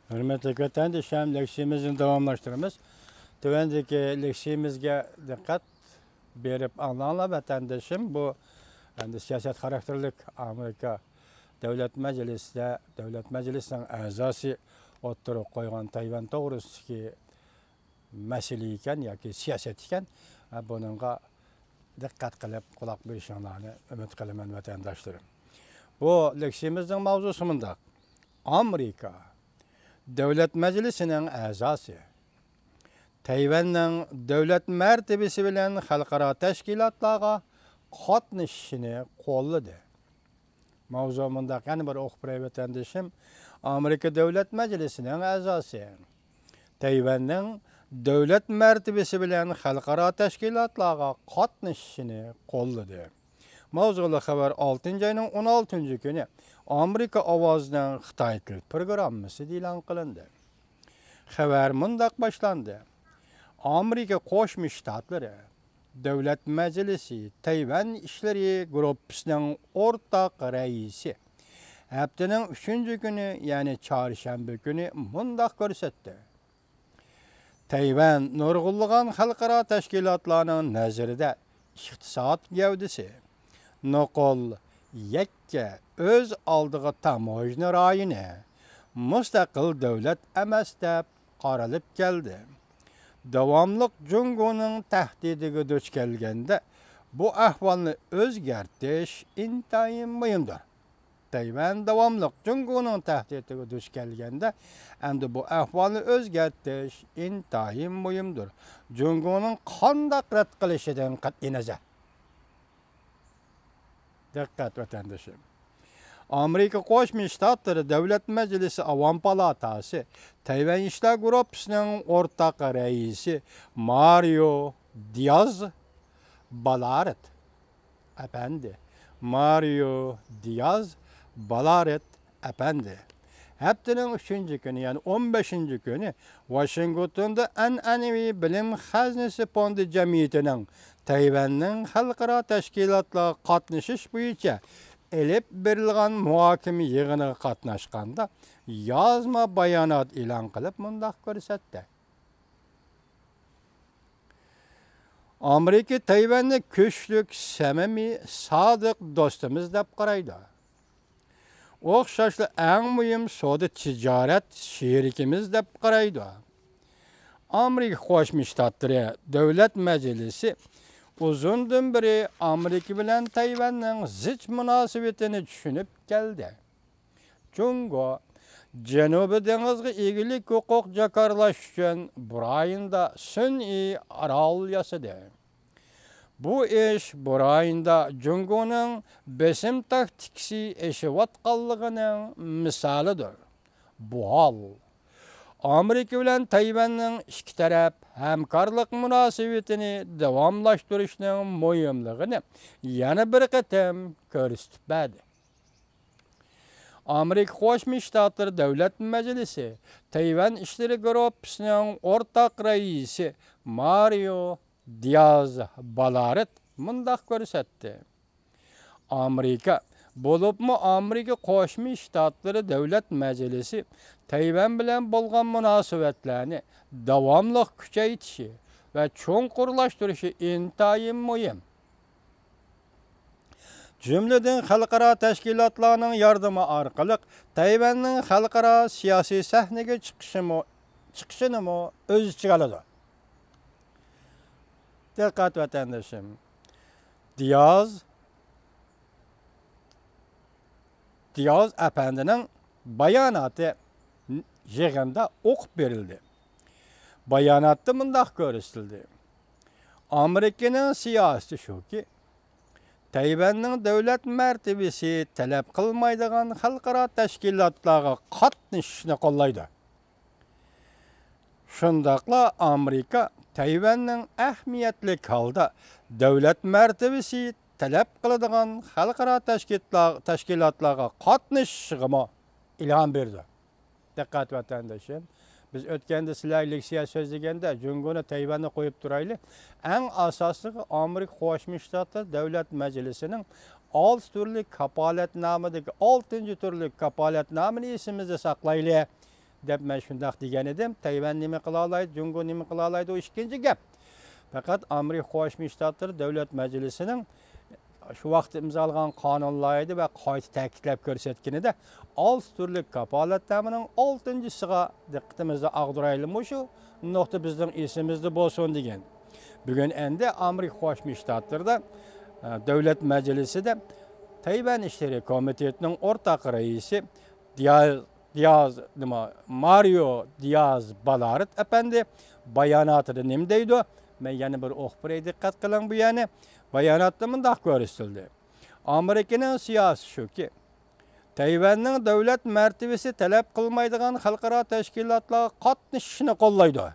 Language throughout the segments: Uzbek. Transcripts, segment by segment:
Hürmetli vatandaşlarım, leksiyemizi davamlaştırırız. Tövendeki leksiyemizge dikkat berip anlayan vatandaşım bu siyaset karakterlik Amerika Devlet Meclisi'nin azası oturup koygan Tayvan doğrusu mesele iken yoki siyaset iken bununla dikkat kılıp kulak verişinlerini ümit kılıman vatandaşlarım. Bu leksiyemizin mavzusu mındak. Amerika Devlet Meclisi'nin azası Tayvan'ın devlet mertebesi bilen halkara teşkilatlarga katnışını kolladı. Mavzumunda yani bir okupray vatandaşım Amerika Devlet Meclisi'nin azası Tayvan'ın devlet mertebesi bilen halkara teşkilatlarga katnışını kolladı. Mavzulu haber 6. ayının 16. günü Amerika Avazı'nın Xitay Til programması ilan kılındı. Haber mındak başlandı. Amerika Koşmuş Ştatları Devlet Meclisi Tayvan İşleri Grupsu'nun ortak reisi haftanın 3. günü yani çarşamba günü mındak görsetti. Tayvan nurgulluğun halkara teşkilatlarının nazarında iktisat gevdisi Nokol yekke öz aldığı tamojna rayını müstakil devlet emas dep qaralip geldi. Davamlıq Jungo'nun tehdidiga duch kelganda bu ahvolni o'zgartirish intayin muhimdir. Tayvan davamlıq Jungo'nun tehdidiga duch kelganda endi bu ahvolni o'zgartirish intayin muhimdir. Jungo'nun qandaq rad qilishidan qat'iy nazar. Dikkat vatandaşım. Amerika Qo'shma Shtatları Devlet Meclisi Avam Palatası Tayvan İşler Grupsu'nun ortak reisi Mario Diaz-Balart Efendi. Mario Diaz-Balart Efendi. Haftanın 3. günü yani 15. günü Washington'da an'anaviy bilim haznesi fondi jamiyatining Tayvanning xalqaro tashkilotlarga qatnashish bo'yicha elib berilgan muhokama yig'iniga qatnashganda yozma bayonot e'lon qilib mundaq ko'rsatdi. Amerika Tayvanni kuchlik, samimiy, sodiq do'stimiz deb qaraydi. O'xshashli eng muhim savdo tijorat sherikimiz deb qaraydi. Amerika Qo'shma Shtatlari Davlat Majlisi uzundan beri Amerika bilan Tayvanning zich munosabatini tushunib keldi. Jungo Janubiy dengizga egilik huquq jakarlash uchun Burayinda sun'iy orol yasadi. Bu ish Burayinda Jungoning besim taktikasi eshivatganligining misolidir. Bu hol Amerika bilan Tayvanning ikki taraf hamkorlik munosabatini davomlashtirishning muhimligini yana bir qatam ko'rsatib berdi. Amerika Qo'shma Shtatlari Davlat Majlisi Tayvan İşleri Grupsu'nun ortak reisi Mario Diaz-Balart mundaq ko'rsatdi. Amerika bo'libmi Amerika Qo'shma Shtatlari Davlat Majlisi Tayvan bilan bo'lgan munosabatlarni davomli kuchaytirishi va cho'nqurlashtirishi intayin muhim. Cümleden xalqaro tashkilotlarning yordami orqali Tayvanning xalqaro siyosiy sahnaga chiqishini o'z ichiga oladi. Diqqat vatandoshim. Diaz Efendi'nin bayonoti yig'inda o'qib berildi. Bayonotda mundaq ko'rsatildi. Amerikaning siyosati shuki, Tayvanning davlat martabasi talab qilmaydigan xalqaro tashkilotlarga qatnashishni qo'llaydi. Shundaqla Amerika Tayvanning ahamiyatli holda davlat martabasi talab qiladigan xalqaro tashkilotlarga qatnashishiga ilhom berdi. Diqqat vatandoshim. Biz o'tganda sizlar leksiya so'zlaganda Jungoni Tayvanni qo'yib turaylik. Eng asosiysi Amerika Qo'shma Shtatlari Davlat Majlisining 6 turli kapolatnomidagi 6-turli kapolatnomani esimizda saqlaylik. deb men shundaq degan edim. Tayvan nima qila oladi, Jungo nima qila oladi, o ikkinchi gap. Faqat Amerika Qo'shma Shtatlari Davlat Majlisining shu vaqt imzolagan qonunlar va qayta ta'kidlab ko'rsatganida 6 turli kapolat ta'minining 6-siga diqqatimizni ag'diraylik. Shu nuqta bizning esimizda bo'lsin degan. Bugun endi Amerika Qo'shma Shtatlarida Davlat Majlisida Tayvan ishlari komitetining o'rtaq raisi Mario Diaz Balaret efendi bayonotida nima deydi? Men yana bir o'qib diqqat qiling bu yana. Bayonotda mundaq ko'rsatildi. Amerikaning siyosati shuki, Tayvanning davlat martabasi talab qilmaydigan xalqaro tashkilotlarga qatnashishni qo'llaydi.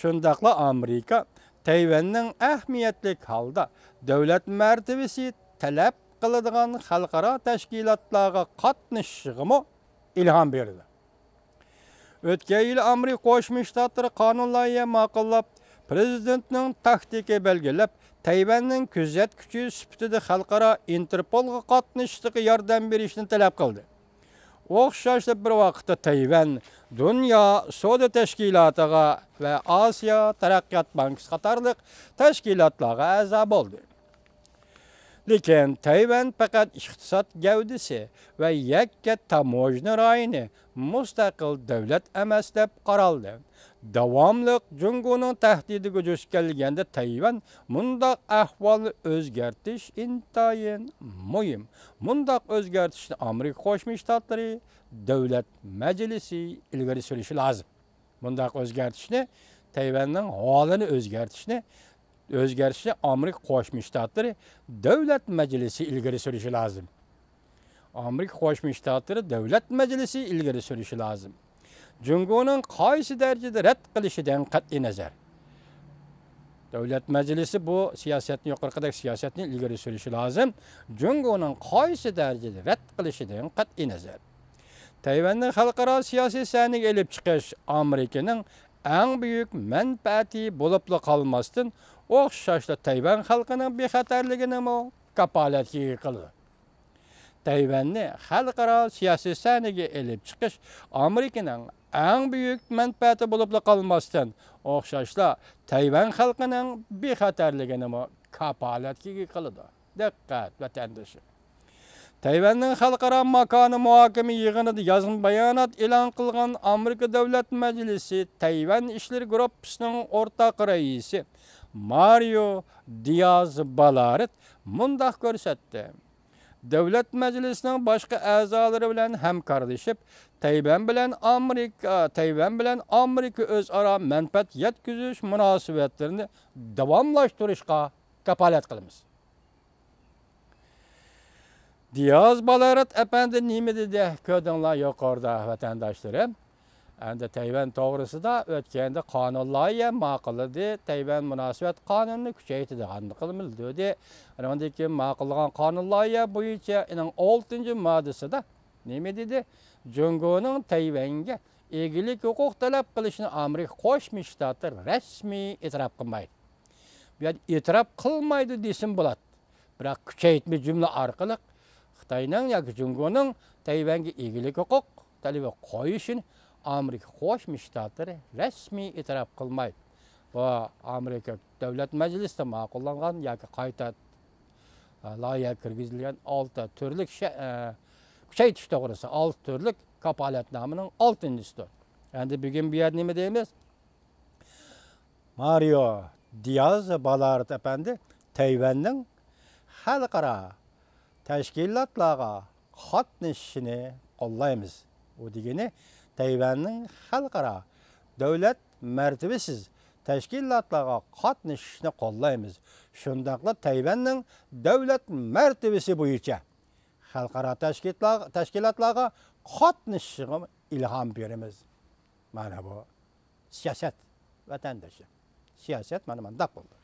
Shundaqla Amerika Tayvanning ahamiyatli holda davlat martabasi talab qiladigan xalqaro tashkilotlarga qatnashishiga ilhom berdi. O'tgan yil Amerika Qo'shma Shtatlari qonunlarni ma'qullab, prezidentning taktika belgilab, Tayvanning kuzatuvchi sifatida xalqaro Interpolga qatnashishga yordam berishni talab qildi. O'xshashli bir vaqtda Tayvan Dunyo savdo tashkilotiga va Osiyo taraqqiyot bankasi qatorliq tashkilotlarga a'zo bo'ldi. Lekin Tayvan faqat iqtisod gavdasi va yakka tamojna rayoni mustaqil davlat emas deb qaraldi. Davomli Jungoning tahdidiga duch kelganda Tayvan mundaq ahvolni o'zgartirish intayin muhim. Mundaq o'zgartirishni Amerika Qo'shma Shtatlari Davlat Majlisi ilgari surishi lozim. Mundaq o'zgartirishni Tayvanning holini o'zgartirishni Amerika Qo'shma Shtatlari Davlat Majlisi ilgari surishi lozim. Amerika Qo'shma Shtatlari Davlat Majlisi ilgari surishi lozim. Jungoning qaysi darajada rad qilishidan qat'iy nazar. Davlat Majlisi bu siyosatni yuqoridagi siyosatni ilgari surishi lozim. Jungoning qaysi darajada rad qilishidan qat'iy nazar. Tayvanning xalqaro siyosiy sahnaga elib chiqish Amerikaning eng buyuk manfaati bo'lib qolmasdan o'xshashli Tayvan xalqining bexatarligini kapolatga qildi. Tayvanni xalqaro siyosiy sahnaga elib chiqish Amerikaning eng buyuk manfaati bo'lib qolmasdan o'xshashli Tayvan xalqining bexatarligini kapolatga qildi. Diqqat vatandoshlar. Tayvanning xalqaro makoni muhokama yig'inida yozma bayonot e'lon qilgan Amerika Davlat Majlisi Tayvan ishleri gruppasining o'rtaq raisi Mario Diaz Balaret mundaq ko'rsatdi. Davlat Majlisining boshqa a'zolari bilan hamkorlashib, Tayvan bilan Amerika o'zaro manfaat yetkazish munosabatlarini davomlashtirishga kapolat qilamiz. Diaz Balaret efendi nima dedi? Ko'rdinglar yuqorida vatandoshlar. Endi Tayvan to'g'risida o'tganda qonunlarga ma'qulladi. Tayvan munosabat qonunini kuchaytirdi. Qilmildi dedi. Undan keyin ma'qullagan qonunlarga bo'yicha 6-moddasida nima dedi? Jungoning Tayvanga egilik huquq talab qilishini Amerika Qo'shma Shtatlari rasmiy e'tirof qilmaydi. Bu yerda e'tirof qilmaydi desin bo'ladi. Biroq kuchaytirma jumla orqali Xitoyning yoki Jungoning Tayvanga egilik huquq talabi qo'yishini Amerika Qo'shma Shtatlari rasmiy e'tirof qilmaydi. Va Amerika Davlat Majlisida ma'qullangan yoki qayta loyiha kirgizilgan 6 turlik kuchaytirish to'g'risida 6 turlik kapolatnomining 6-sidir. Endi bugun bu yerda nima deymiz? Mario Diaz Balaret efendi Tayvanning xalqaro tashkilotlarga qatnashishini qo'llaymiz. U degani Tayvanning xalqaro davlat martabasiz tashkilotlarga qatnashishni qo'llaymiz. Shundaqla Tayvanning davlat martabasi bo'yicha xalqaro tashkilotlarga qatnashishiga ilhom beramiz. Mana bu siyosat vatandoshi. Siyosat mana bunday bo'ldi.